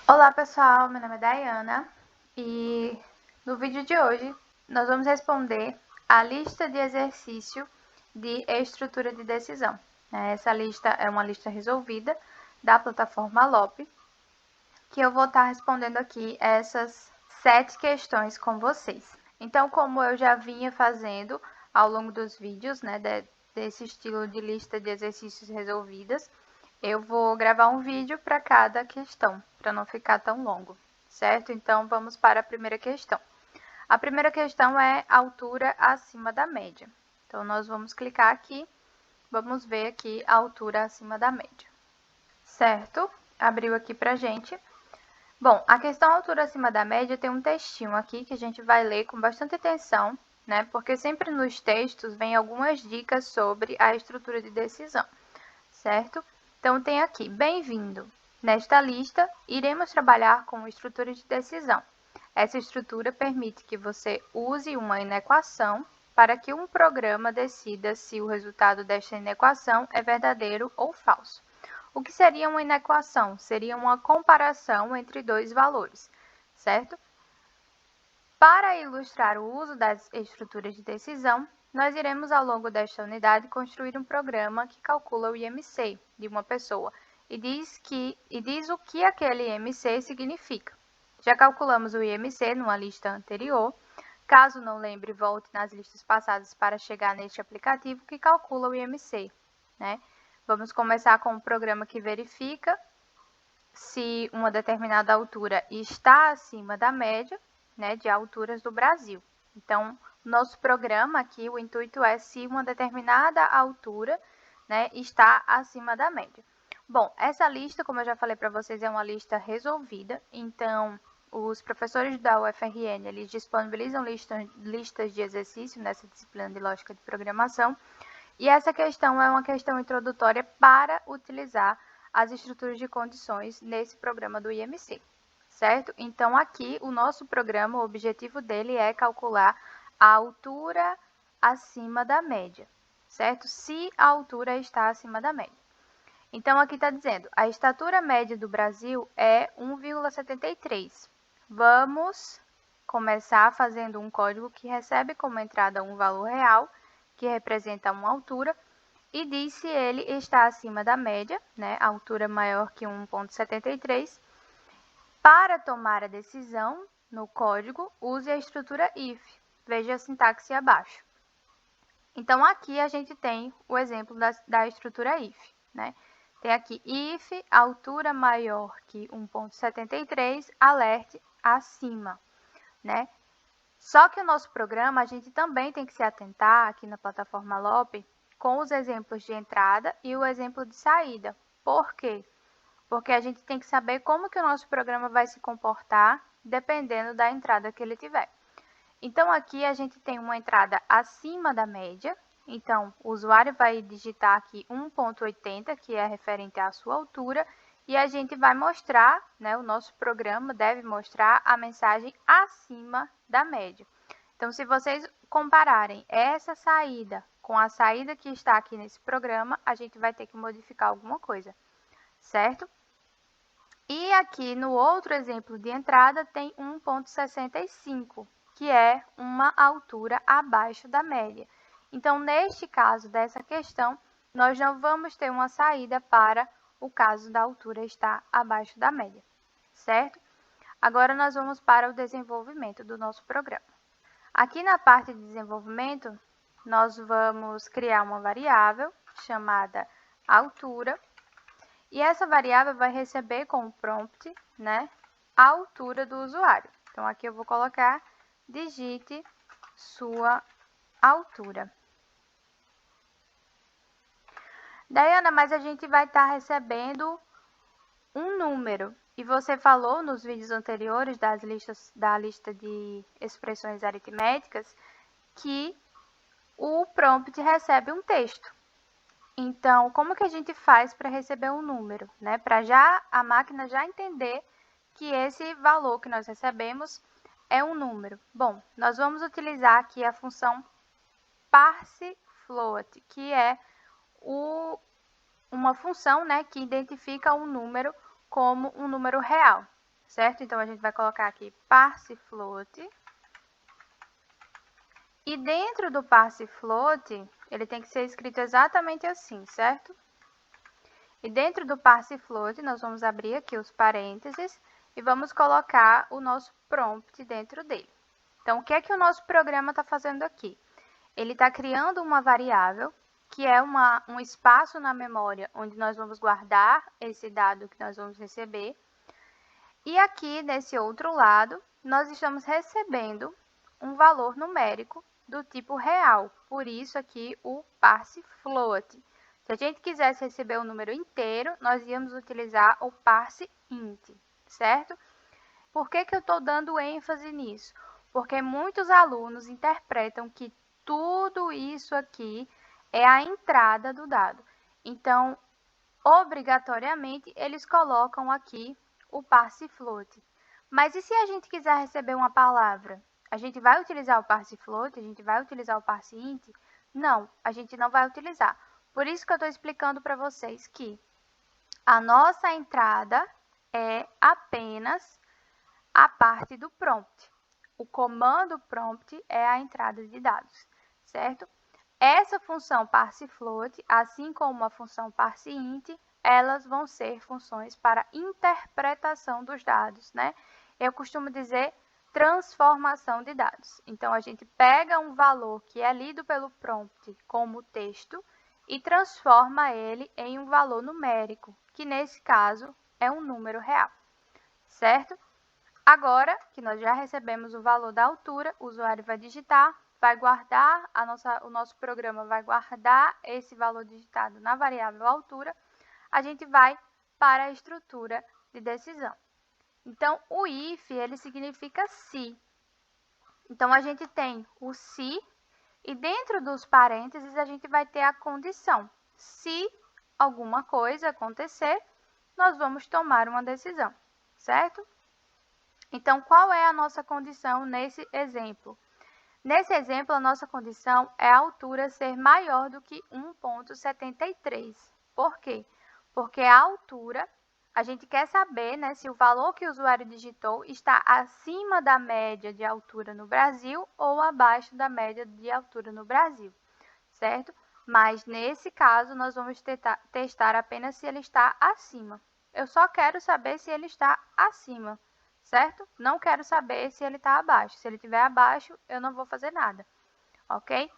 Olá pessoal, meu nome é Dayana e no vídeo de hoje nós vamos responder a lista de exercício de estrutura de decisão. Essa lista é uma lista resolvida da plataforma LOP, que eu vou estar respondendo aqui essas 7 questões com vocês. Então, como eu já vinha fazendo ao longo dos vídeos, desse estilo de lista de exercícios resolvidas, eu vou gravar um vídeo para cada questão, para não ficar tão longo, certo? Então, vamos para a primeira questão. A primeira questão é altura acima da média. Então, nós vamos clicar aqui, vamos ver aqui a altura acima da média, certo? Abriu aqui para gente. Bom, a questão altura acima da média tem um textinho aqui que a gente vai ler com bastante atenção, né? Porque sempre nos textos vem algumas dicas sobre a estrutura de decisão, certo? Então, tem aqui, bem-vindo. Nesta lista, iremos trabalhar com estrutura de decisão. Essa estrutura permite que você use uma inequação para que um programa decida se o resultado desta inequação é verdadeiro ou falso. O que seria uma inequação? Seria uma comparação entre dois valores, certo? Para ilustrar o uso das estruturas de decisão, nós iremos, ao longo desta unidade, construir um programa que calcula o IMC de uma pessoa e diz o que aquele IMC significa. Já calculamos o IMC numa lista anterior. Caso não lembre, volte nas listas passadas para chegar neste aplicativo que calcula o IMC, né? Vamos começar com um programa que verifica se uma determinada altura está acima da média, né, de alturas do Brasil. Então, nosso programa aqui, o intuito é se uma determinada altura, né, está acima da média. Bom, essa lista, como eu já falei para vocês, é uma lista resolvida. Então, os professores da UFRN, eles disponibilizam listas de exercício nessa disciplina de lógica de programação. E essa questão é uma questão introdutória para utilizar as estruturas de condições nesse programa do IMC, certo? Então, aqui, o nosso programa, o objetivo dele é calcular a altura acima da média, certo? Se a altura está acima da média. Então, aqui está dizendo, a estatura média do Brasil é 1,73. Vamos começar fazendo um código que recebe como entrada um valor real, que representa uma altura, e diz se ele está acima da média, né, a altura maior que 1,73. Para tomar a decisão no código, use a estrutura if. Veja a sintaxe abaixo. Então, aqui a gente tem o exemplo da estrutura if, né? Tem aqui if, altura maior que 1,73, alerte acima, né? Só que o nosso programa, a gente também tem que se atentar aqui na plataforma LOP com os exemplos de entrada e o exemplo de saída. Por quê? Porque a gente tem que saber como que o nosso programa vai se comportar dependendo da entrada que ele tiver. Então, aqui a gente tem uma entrada acima da média. Então, o usuário vai digitar aqui 1,80, que é referente à sua altura, e a gente vai mostrar, né, o nosso programa deve mostrar a mensagem acima da média. Então, se vocês compararem essa saída com a saída que está aqui nesse programa, a gente vai ter que modificar alguma coisa, certo? E aqui no outro exemplo de entrada tem 1,65, que é uma altura abaixo da média. Então, neste caso dessa questão, nós não vamos ter uma saída para o caso da altura estar abaixo da média, certo? Agora, nós vamos para o desenvolvimento do nosso programa. Aqui na parte de desenvolvimento, nós vamos criar uma variável chamada altura, e essa variável vai receber como prompt, né, a altura do usuário. Então, aqui eu vou colocar digite sua altura. Daiana, mas a gente vai estar recebendo um número. E você falou nos vídeos anteriores da lista de expressões aritméticas que o prompt recebe um texto. Então, como que a gente faz para receber um número, né? Para a máquina já entender que esse valor que nós recebemos é um número. Bom, nós vamos utilizar aqui a função parseFloat, que é uma função, né, que identifica um número como um número real. certo? Então, a gente vai colocar aqui parse float. E dentro do parse float, ele tem que ser escrito exatamente assim, certo? E dentro do parse float, nós vamos abrir aqui os parênteses e vamos colocar o nosso prompt dentro dele. Então, o que é que o nosso programa está fazendo aqui? Ele está criando uma variável, que é um espaço na memória onde nós vamos guardar esse dado que nós vamos receber. E aqui, nesse outro lado, nós estamos recebendo um valor numérico do tipo real. Por isso aqui o parse float. Se a gente quisesse receber o número inteiro, nós íamos utilizar o parse int, certo? Por que eu estou dando ênfase nisso? Porque muitos alunos interpretam que tudo isso aqui é a entrada do dado. Então, obrigatoriamente, eles colocam aqui o parse float. Mas e se a gente quiser receber uma palavra? A gente vai utilizar o parse float? A gente vai utilizar o parse int? Não, a gente não vai utilizar. Por isso que eu estou explicando para vocês que a nossa entrada é apenas a parte do prompt. O comando prompt é a entrada de dados, certo? Essa função parse float, assim como a função parse int, elas vão ser funções para interpretação dos dados, né? Eu costumo dizer transformação de dados. Então, a gente pega um valor que é lido pelo prompt como texto e transforma ele em um valor numérico, que nesse caso é um número real, certo? Agora que nós já recebemos o valor da altura, o usuário vai digitar, vai guardar, o nosso programa vai guardar esse valor digitado na variável altura, a gente vai para a estrutura de decisão. Então, o if, ele significa se. Então, a gente tem o se e dentro dos parênteses a gente vai ter a condição. Se alguma coisa acontecer, nós vamos tomar uma decisão, certo? Então, qual é a nossa condição nesse exemplo? Nesse exemplo, a nossa condição é a altura ser maior do que 1,73. Por quê? Porque a altura, a gente quer saber, né, se o valor que o usuário digitou está acima da média de altura no Brasil ou abaixo da média de altura no Brasil, certo? Mas, nesse caso, nós vamos testar apenas se ele está acima. Eu só quero saber se ele está acima, certo? Não quero saber se ele está abaixo. Se ele estiver abaixo, eu não vou fazer nada, ok?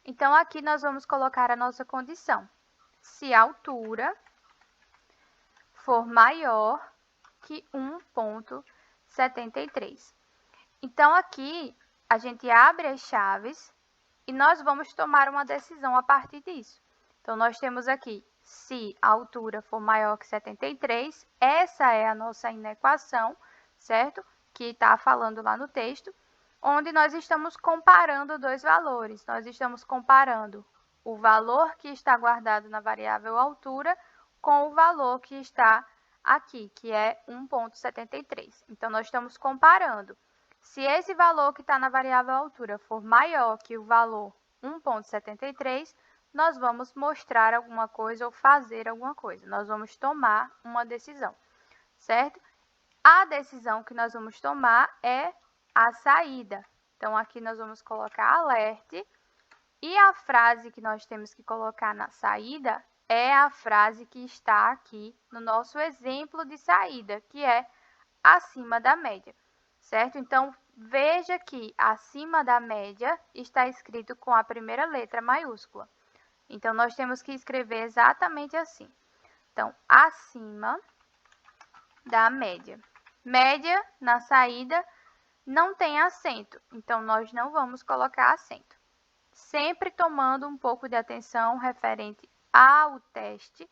Então, aqui nós vamos colocar a nossa condição. Se a altura for maior que 1,73. Então, aqui a gente abre as chaves e nós vamos tomar uma decisão a partir disso. Então, nós temos aqui, se a altura for maior que 73, essa é a nossa inequação, certo? Que está falando lá no texto, onde nós estamos comparando dois valores. Nós estamos comparando o valor que está guardado na variável altura com o valor que está aqui, que é 1,73. Então, nós estamos comparando. Se esse valor que está na variável altura for maior que o valor 1,73, nós vamos mostrar alguma coisa ou fazer alguma coisa. Nós vamos tomar uma decisão, certo? A decisão que nós vamos tomar é a saída. Então, aqui nós vamos colocar alerte e a frase que nós temos que colocar na saída é a frase que está aqui no nosso exemplo de saída, que é acima da média, certo? Então, veja que acima da média está escrito com a primeira letra maiúscula. Então, nós temos que escrever exatamente assim. Então, acima da média. Média, na saída, não tem acento, então nós não vamos colocar acento. Sempre tomando um pouco de atenção referente ao teste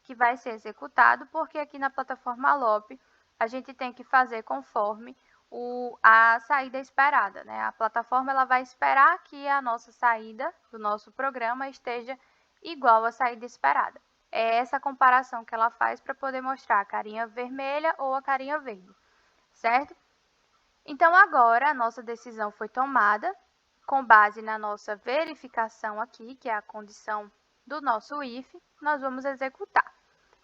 que vai ser executado, porque aqui na plataforma LOP a gente tem que fazer conforme a saída esperada, né? A plataforma ela vai esperar que a nossa saída do nosso programa esteja igual à saída esperada. É essa comparação que ela faz para poder mostrar a carinha vermelha ou a carinha verde, certo? Então, agora a nossa decisão foi tomada com base na nossa verificação aqui, que é a condição do nosso if, nós vamos executar.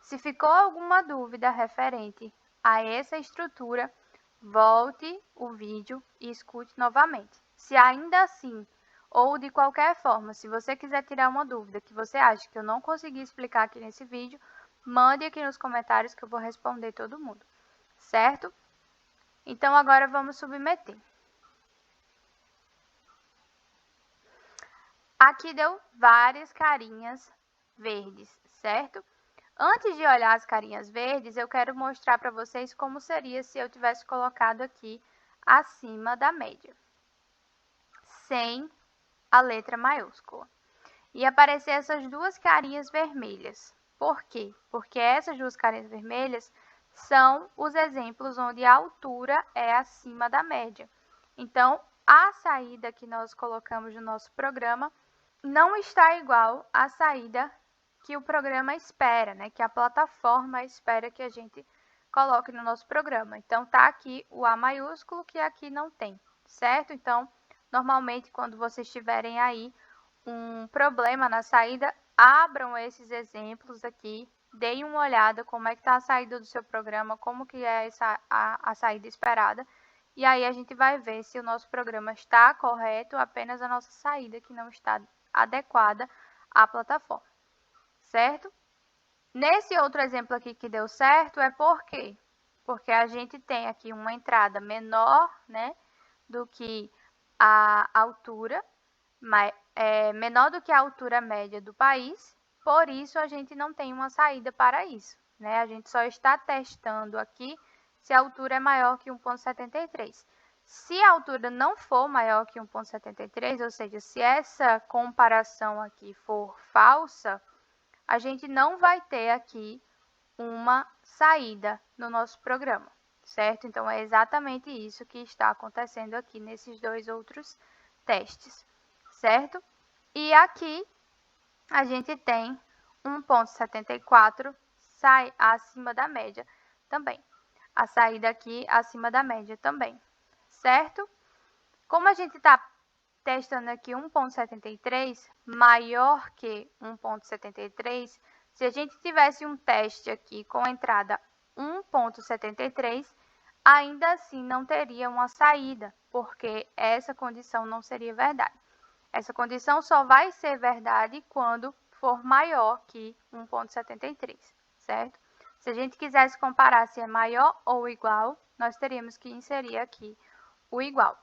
Se ficou alguma dúvida referente a essa estrutura, volte o vídeo e escute novamente. Se ainda assim, ou de qualquer forma, se você quiser tirar uma dúvida que você acha que eu não consegui explicar aqui nesse vídeo, mande aqui nos comentários que eu vou responder todo mundo, certo? Então, agora vamos submeter. Aqui deu várias carinhas verdes, certo? Antes de olhar as carinhas verdes, eu quero mostrar para vocês como seria se eu tivesse colocado aqui acima da média, sem a letra maiúscula. E aparecer essas duas carinhas vermelhas. Por quê? Porque essas duas carinhas vermelhas são os exemplos onde a altura é acima da média. Então, a saída que nós colocamos no nosso programa não está igual à saída que o programa espera, né? Que a plataforma espera que a gente coloque no nosso programa. Então, tá aqui o A maiúsculo que aqui não tem, certo? Então, normalmente, quando vocês tiverem aí um problema na saída, abram esses exemplos aqui, deem uma olhada como é que está a saída do seu programa, como que é a saída esperada, e aí a gente vai ver se o nosso programa está correto, apenas a nossa saída que não está adequada à plataforma, certo? Nesse outro exemplo aqui que deu certo, é por quê? Porque a gente tem aqui uma entrada menor, né, do que a altura, menor do que a altura média do país, por isso a gente não tem uma saída para isso, né? A gente só está testando aqui se a altura é maior que 1,73. Se a altura não for maior que 1,73, ou seja, se essa comparação aqui for falsa, a gente não vai ter aqui uma saída no nosso programa, certo? Então, é exatamente isso que está acontecendo aqui nesses dois outros testes, certo? E aqui a gente tem 1,74 sai acima da média também. A saída aqui acima da média também, certo? Como a gente está testando aqui 1,73 maior que 1,73, se a gente tivesse um teste aqui com entrada 1,73, ainda assim não teria uma saída, porque essa condição não seria verdade. Essa condição só vai ser verdade quando for maior que 1,73, certo? Se a gente quisesse comparar se é maior ou igual, nós teríamos que inserir aqui o igual,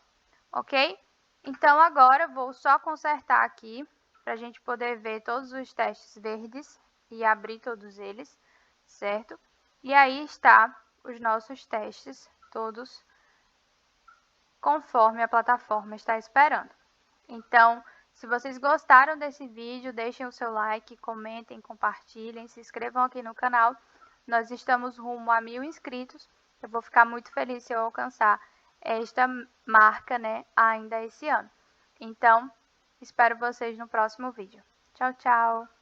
ok? Então, agora vou só consertar aqui para a gente poder ver todos os testes verdes e abrir todos eles, certo? E aí está os nossos testes, todos conforme a plataforma está esperando. Então, se vocês gostaram desse vídeo, deixem o seu like, comentem, compartilhem, se inscrevam aqui no canal. Nós estamos rumo a 1000 inscritos. Eu vou ficar muito feliz se eu alcançar esta marca, né, ainda esse ano. Então, espero vocês no próximo vídeo. Tchau, tchau!